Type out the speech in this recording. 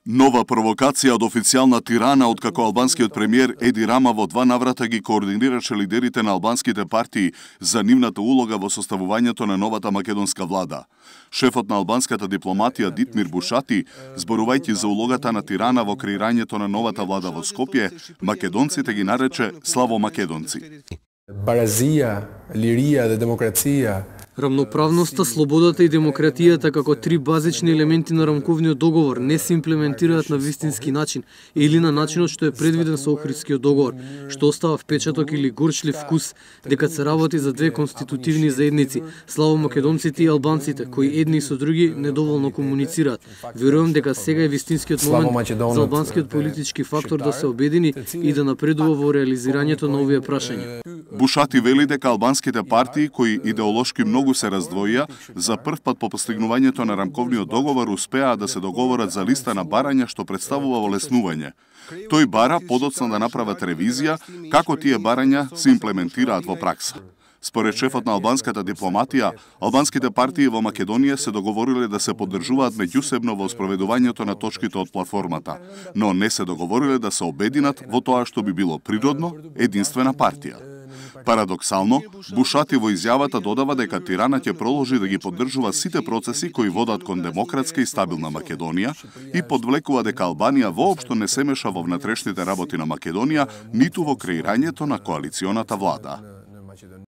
Нова провокација од официјална Тирана, откако албанскиот премиер Еди Рама во 2 наврата ги координираше лидерите на албанските партии за нивната улога во составувањето на новата македонска влада. Шефот на албанската дипломатија Дитмир Бушати, зборувајќи за улогата на Тирана во креирањето на новата влада во Скопје, македонците ги нарече славомакедонци. Barazia, liria dhe demokracia. Рамноправноста, слободата и демократијата како 3 базични елементи на рамковниот договор не се имплементираат на вистински начин или на начинот што е предвиден со Охридскиот договор, што остава впечаток или горчлив вкус дека се работи за 2 конститутивни заедници, славомакедонците и албанците, кои едни со други недоволно комуницираат. Верувам дека сега е вистинскиот момент за албанскиот политички фактор да се обедини и да напредува во реализирањето на овие прашања. Бушати вели дека албанските партии кои идеолошки многу се раздвоија, за прв пат по постигнувањето на рамковниот договор успеа да се договорат за листа на барања што представува олеснување. Тој бара подоцна да направат ревизија како тие барања се имплементираат во пракса. Според шефот на албанската дипломатија, албанските партии во Македонија се договориле да се поддржуваат меѓусебно во спроведувањето на точките од платформата, но не се договориле да се обединат во тоа што би било природно единствена партија. Парадоксално, Бушати во изјавата додава дека Тирана ќе продолжи да ги поддржува сите процеси кои водат кон демократска и стабилна Македонија и подвлекува дека Албанија воопшто не се меша во внатрешните работи на Македонија, ниту во креирањето на коалиционата влада.